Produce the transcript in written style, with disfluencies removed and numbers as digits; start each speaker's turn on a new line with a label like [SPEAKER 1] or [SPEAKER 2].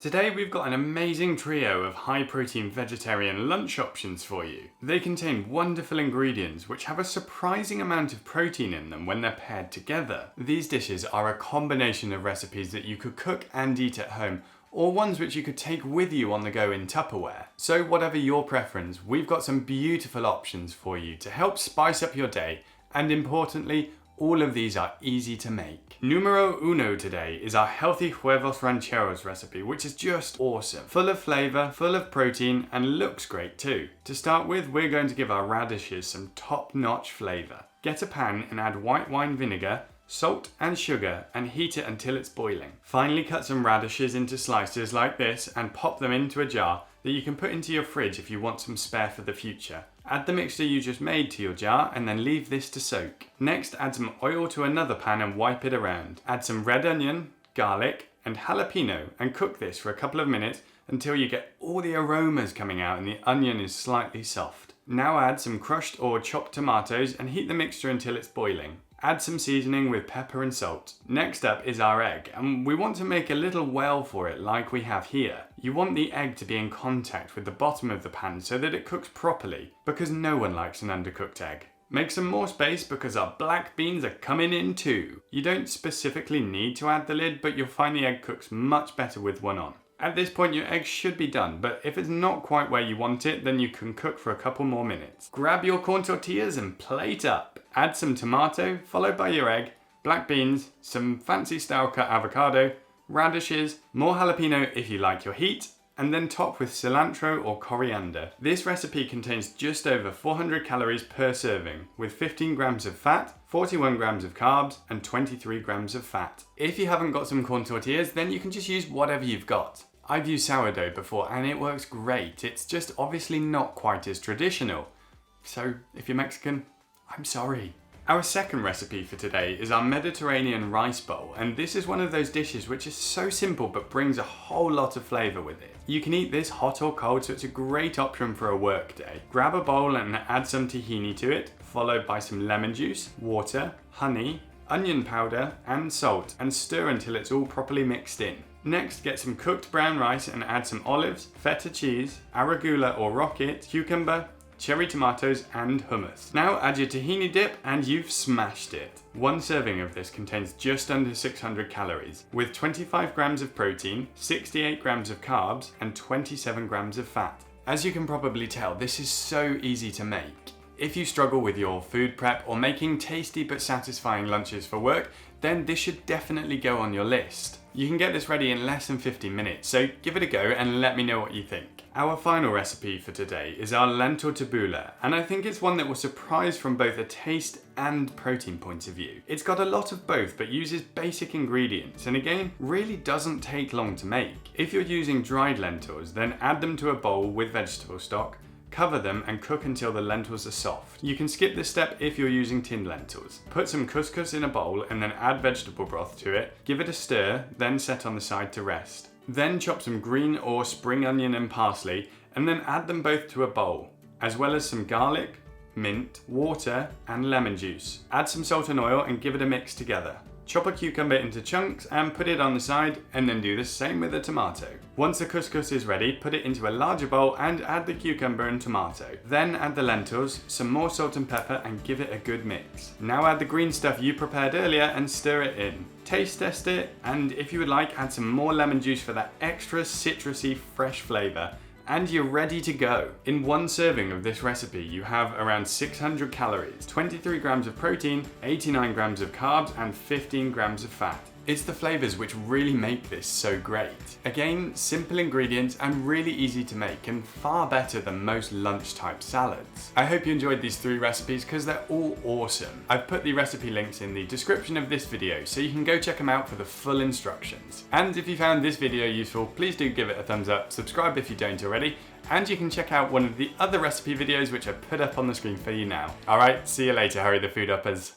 [SPEAKER 1] Today we've got an amazing trio of high-protein vegetarian lunch options for you. They contain wonderful ingredients which have a surprising amount of protein in them when they're paired together. These dishes are a combination of recipes that you could cook and eat at home, or ones which you could take with you on the go in Tupperware. So whatever your preference, we've got some beautiful options for you to help spice up your day, and importantly, all of these are easy to make. Numero uno today is our healthy Huevos Rancheros recipe, which is just awesome. Full of flavour, full of protein, and looks great too. To start with, we're going to give our radishes some top-notch flavour. Get a pan and add white wine vinegar, salt and sugar, and heat it until it's boiling. Finally, cut some radishes into slices like this and pop them into a jar that you can put into your fridge if you want some spare for the future. Add the mixture you just made to your jar and then leave this to soak. Next, add some oil to another pan and wipe it around. Add some red onion, garlic, and jalapeno and cook this for a couple of minutes until you get all the aromas coming out and the onion is slightly soft. Now add some crushed or chopped tomatoes and heat the mixture until it's boiling. Add some seasoning with pepper and salt. Next up is our egg, and we want to make a little well for it like we have here. You want the egg to be in contact with the bottom of the pan so that it cooks properly, because no one likes an undercooked egg. Make some more space because our black beans are coming in too. You don't specifically need to add the lid, but you'll find the egg cooks much better with one on. At this point your egg should be done, but if it's not quite where you want it, then you can cook for a couple more minutes. Grab your corn tortillas and plate up. Add some tomato, followed by your egg, black beans, some fancy style cut avocado, radishes, more jalapeno if you like your heat, and then top with cilantro or coriander. This recipe contains just over 400 calories per serving, with 15 grams of fat, 41 grams of carbs, and 23 grams of fat. If you haven't got some corn tortillas, then you can just use whatever you've got. I've used sourdough before and it works great. It's just obviously not quite as traditional. So if you're Mexican, I'm sorry. Our second recipe for today is our Mediterranean rice bowl, and this is one of those dishes which is so simple but brings a whole lot of flavour with it. You can eat this hot or cold, so it's a great option for a work day. Grab a bowl and add some tahini to it, followed by some lemon juice, water, honey, onion powder and salt, and stir until it's all properly mixed in. Next, get some cooked brown rice and add some olives, feta cheese, arugula or rocket, cucumber, cherry tomatoes and hummus. Now add your tahini dip and you've smashed it. One serving of this contains just under 600 calories, with 25 grams of protein, 68 grams of carbs and 27 grams of fat. As you can probably tell, this is so easy to make. If you struggle with your food prep or making tasty but satisfying lunches for work, then this should definitely go on your list. You can get this ready in less than 15 minutes, so give it a go and let me know what you think. Our final recipe for today is our Lentil Taboula, and I think it's one that will surprise from both a taste and protein point of view. It's got a lot of both but uses basic ingredients, and again, really doesn't take long to make. If you're using dried lentils, then add them to a bowl with vegetable stock, cover them and cook until the lentils are soft. You can skip this step if you're using tinned lentils. Put some couscous in a bowl and then add vegetable broth to it, give it a stir, then set on the side to rest. Then chop some green or spring onion and parsley and then add them both to a bowl, as well as some garlic, mint, water and lemon juice. Add some salt and oil and give it a mix together. Chop a cucumber into chunks and put it on the side, and then do the same with the tomato. Once the couscous is ready, put it into a larger bowl and add the cucumber and tomato. Then add the lentils, some more salt and pepper and give it a good mix. Now add the green stuff you prepared earlier and stir it in. Taste test it, and if you would like, add some more lemon juice for that extra citrusy, fresh flavour. And you're ready to go. In one serving of this recipe, you have around 600 calories, 23 grams of protein, 89 grams of carbs, and 15 grams of fat. It's the flavours which really make this so great. Again, simple ingredients and really easy to make, and far better than most lunch type salads. I hope you enjoyed these 3 recipes because they're all awesome. I've put the recipe links in the description of this video so you can go check them out for the full instructions. And if you found this video useful, please do give it a thumbs up, subscribe if you don't already, and you can check out one of the other recipe videos which I put up on the screen for you now. Alright, see you later, hurry the food uppers.